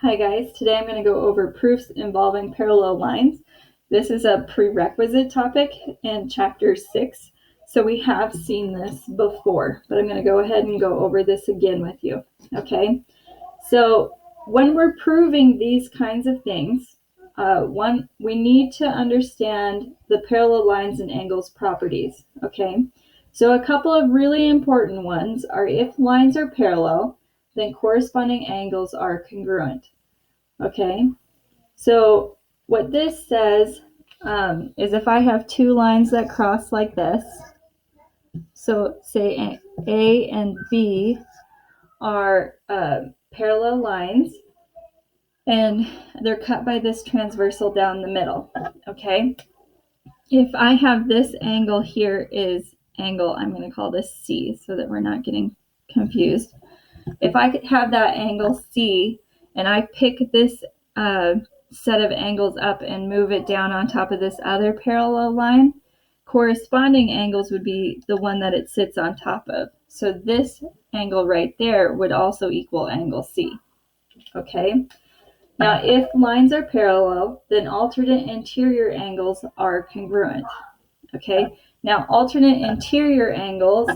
Hi guys, today I'm going to go over proofs involving parallel lines. This is a prerequisite topic in chapter 6, so we have seen this before, but I'm going to go ahead and go over this again with you. Okay, so when we're proving these kinds of things, we need to understand the parallel lines and angles properties. Okay, so a couple of really important ones are if lines are parallel, then corresponding angles are congruent. Okay, so what this says is if I have two lines that cross like this, so say A and B are parallel lines, and they're cut by this transversal down the middle. Okay, if I have this angle here is angle, I'm going to call this C so that we're not getting confused. If I could have that angle C and I pick this set of angles up and move it down on top of this other parallel line, corresponding angles would be the one that it sits on top of. So this angle right there would also equal angle C. Okay. Now, if lines are parallel, then alternate interior angles are congruent. Okay. Now, alternate interior angles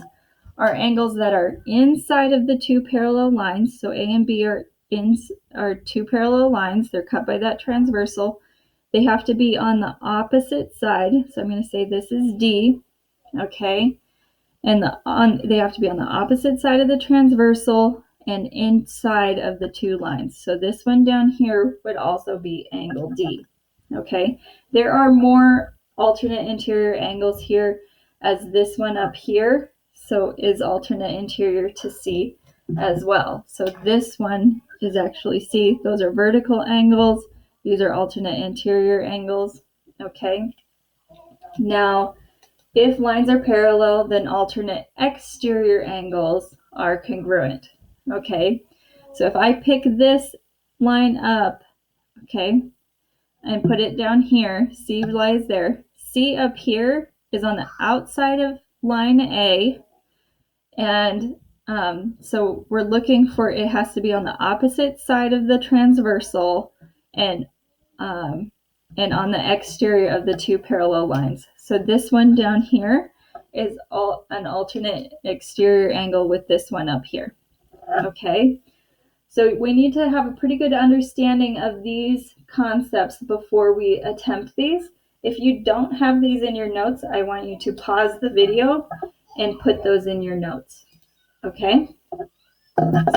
are angles that are inside of the two parallel lines. So A and B are two parallel lines. They're cut by that transversal. They have to be on the opposite side. So I'm going to say this is D. Okay. And they have to be on the opposite side of the transversal and inside of the two lines. So this one down here would also be angle D. Okay. There are more alternate interior angles here, as this one up here so is alternate interior to C as well. So this one is actually C. Those are vertical angles. These are alternate interior angles. Okay. Now, if lines are parallel, then alternate exterior angles are congruent. Okay. So if I pick this line up, okay, and put it down here, C lies there. C up here is on the outside of line A, and so we're looking for, it has to be on the opposite side of the transversal and on the exterior of the two parallel lines. So this one down here is an alternate exterior angle with this one up here. Okay, so we need to have a pretty good understanding of these concepts before we attempt these. If you don't have these in your notes, I want you to pause the video and put those in your notes. Okay,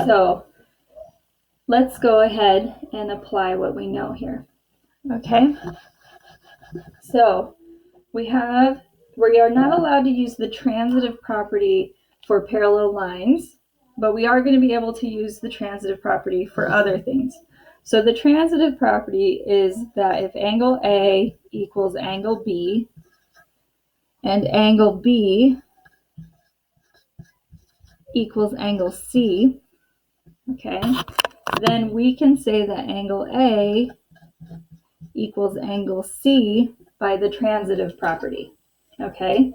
so let's go ahead and apply what we know here. Okay, so we are not allowed to use the transitive property for parallel lines, but we are going to be able to use the transitive property for other things. So the transitive property is that if angle A equals angle B and angle B equals angle C, okay, then we can say that angle A equals angle C by the transitive property. Okay,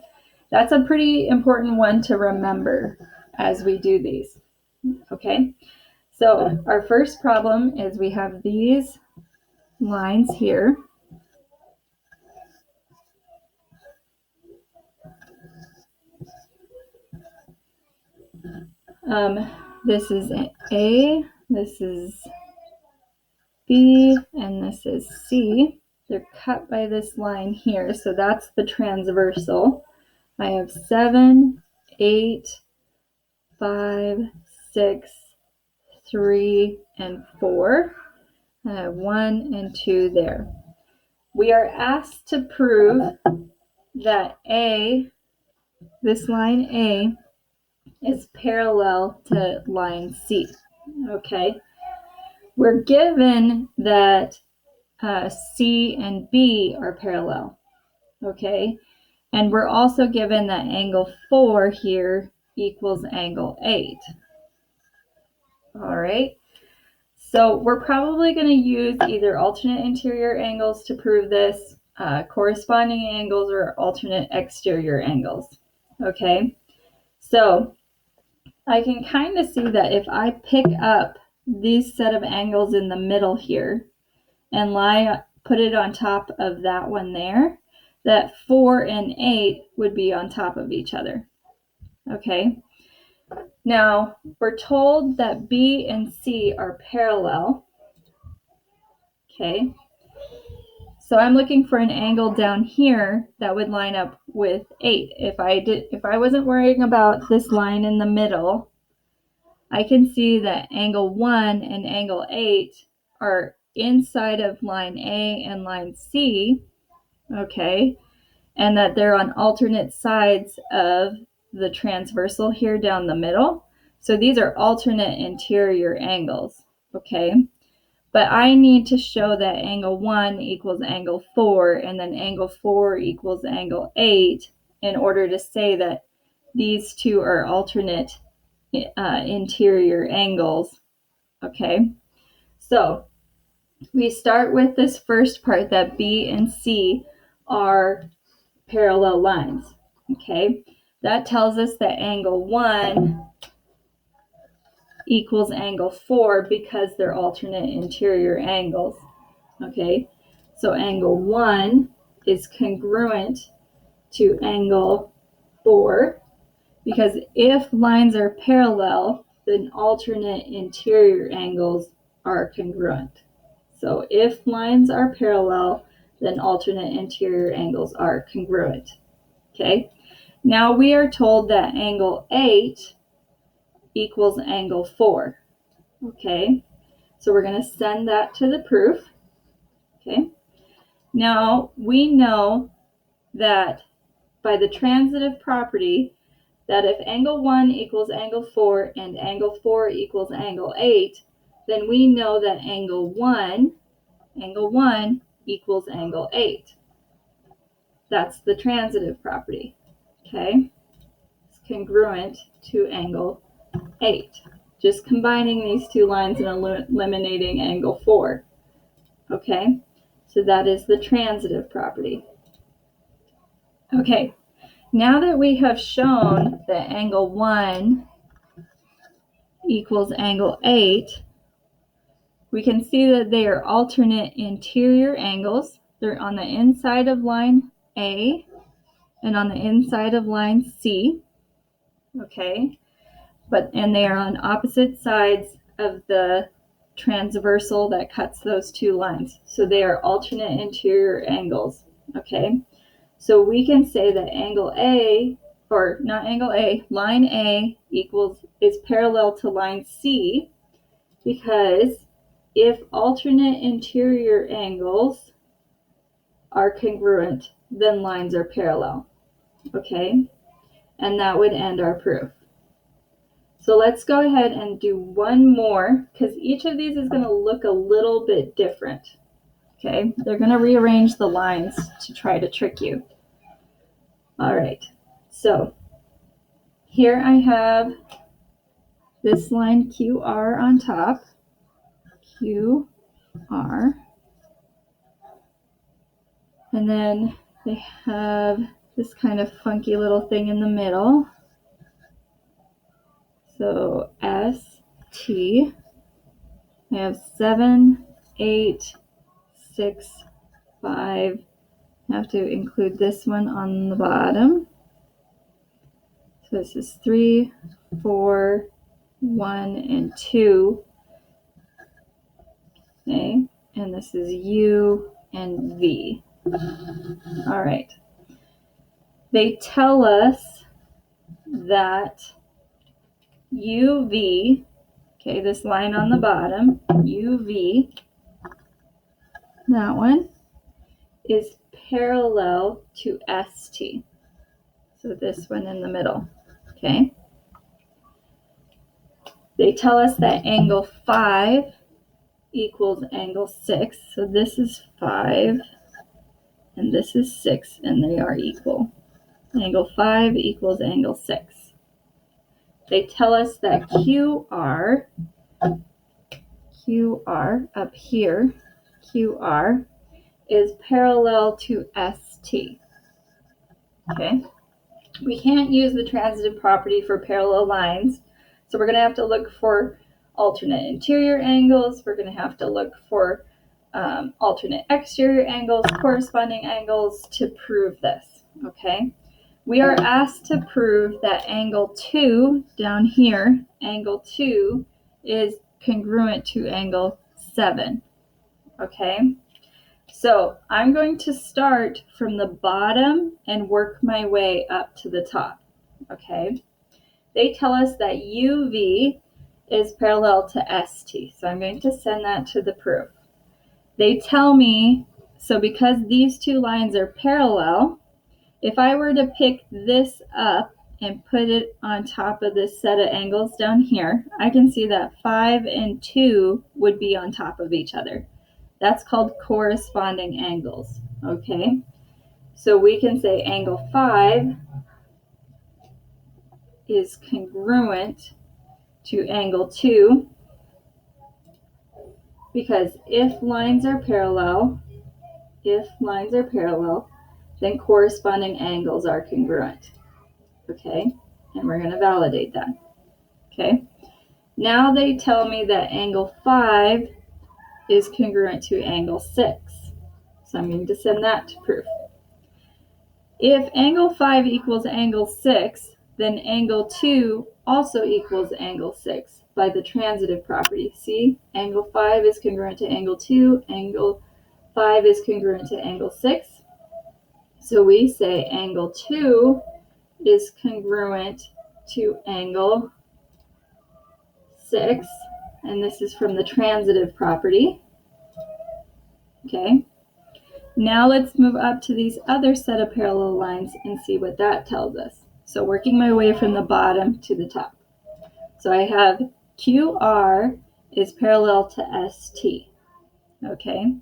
that's a pretty important one to remember as we do these. Okay, so our first problem is we have these lines here. This is A, this is B, and this is C. They're cut by this line here, so that's the transversal. I have 7, 8, 5, 6, 3, and 4. I have 1 and 2 there. We are asked to prove that this line A is parallel to line C. Okay, we're given that C and B are parallel. Okay, and we're also given that angle 4 here equals angle 8. All right, so we're probably going to use either alternate interior angles to prove this, corresponding angles, or alternate exterior angles. Okay, so I can kind of see that if I pick up these set of angles in the middle here and put it on top of that one there, that 4 and 8 would be on top of each other. Okay. Now, we're told that B and C are parallel. Okay. So I'm looking for an angle down here that would line up with 8. If I wasn't worrying about this line in the middle, I can see that angle 1 and angle 8 are inside of line A and line C, okay, and that they're on alternate sides of the transversal here down the middle. So these are alternate interior angles, okay? But I need to show that angle 1 equals angle 4 and then angle 4 equals angle 8 in order to say that these two are alternate interior angles. Okay, so we start with this first part that B and C are parallel lines. Okay, that tells us that angle 1 equals angle 4 because they're alternate interior angles. Okay, so angle 1 is congruent to angle 4 because if lines are parallel, then alternate interior angles are congruent. So if lines are parallel, then alternate interior angles are congruent. Okay, now we are told that angle 8 equals angle 4. Okay, so we're going to send that to the proof. Okay, now we know that by the transitive property that if angle 1 equals angle 4 and angle 4 equals angle 8, then we know that angle 1 equals angle 8. That's the transitive property. Okay, it's congruent to angle 8. Just combining these two lines and eliminating angle 4. Okay, so that is the transitive property. Okay, now that we have shown that angle 1 equals angle 8, we can see that they are alternate interior angles. They're on the inside of line A and on the inside of line C. Okay, and they are on opposite sides of the transversal that cuts those two lines. So they are alternate interior angles. Okay, so we can say that angle A, or not angle A, line A is parallel to line C because if alternate interior angles are congruent, then lines are parallel. Okay, and that would end our proof. So let's go ahead and do one more because each of these is going to look a little bit different. Okay, they're going to rearrange the lines to try to trick you. All right, so here I have this line QR on top, QR, and then they have this kind of funky little thing in the middle. So ST, I have 7, 8, 6, 5. I have to include this one on the bottom. So this is 3, 4, 1, and 2. Okay, and this is U and V. All right. They tell us that UV, okay, this line on the bottom, UV, that one, is parallel to ST. So this one in the middle, okay? They tell us that angle 5 equals angle 6. So this is 5 and this is 6 and they are equal. Angle 5 equals angle 6. They tell us that QR up here, QR, is parallel to ST. Okay? We can't use the transitive property for parallel lines, so we're going to have to look for alternate interior angles. We're going to have to look for alternate exterior angles, corresponding angles to prove this, okay? We are asked to prove that angle 2 down here, angle 2 is congruent to angle 7, okay? So I'm going to start from the bottom and work my way up to the top, okay? They tell us that UV is parallel to ST, so I'm going to send that to the proof. They tell me, so because these two lines are parallel, if I were to pick this up and put it on top of this set of angles down here, I can see that 5 and 2 would be on top of each other. That's called corresponding angles, okay? So we can say angle 5 is congruent to angle 2, because if lines are parallel, then corresponding angles are congruent, okay? And we're going to validate that, okay? Now they tell me that angle 5 is congruent to angle 6. So I'm going to send that to proof. If angle 5 equals angle 6, then angle 2 also equals angle 6 by the transitive property. See, angle 5 is congruent to angle 2, angle 5 is congruent to angle 6. So we say angle 2 is congruent to angle 6, and this is from the transitive property. Okay, now let's move up to these other set of parallel lines and see what that tells us. So working my way from the bottom to the top. So I have QR is parallel to ST. Okay,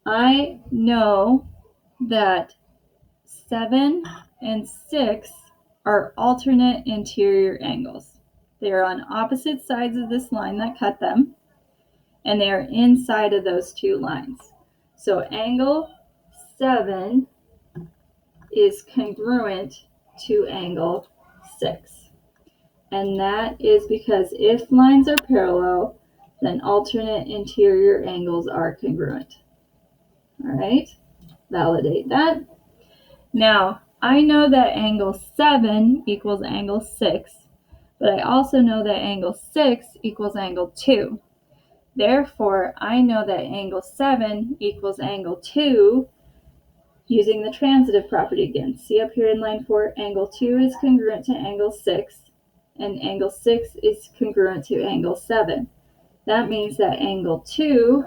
I know that 7 and 6 are alternate interior angles. They are on opposite sides of this line that cut them, and they are inside of those two lines. So angle 7 is congruent to angle 6. And that is because if lines are parallel, then alternate interior angles are congruent. All right, validate that. Now, I know that angle 7 equals angle 6, but I also know that angle 6 equals angle 2. Therefore, I know that angle 7 equals angle 2 using the transitive property again. See up here in line 4, angle 2 is congruent to angle 6, and angle 6 is congruent to angle 7. That means that angle 2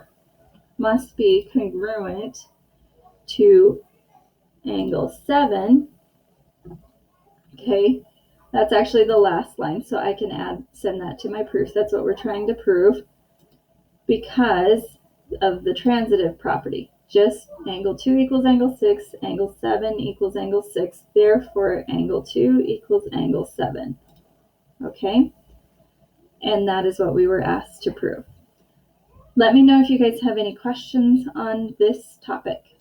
must be congruent to angle 7. Okay, that's actually the last line, so I can send that to my proof. That's what we're trying to prove because of the transitive property. Just angle 2 equals angle 6, angle 7 equals angle 6, therefore angle 2 equals angle 7. Okay, and that is what we were asked to prove. Let me know if you guys have any questions on this topic.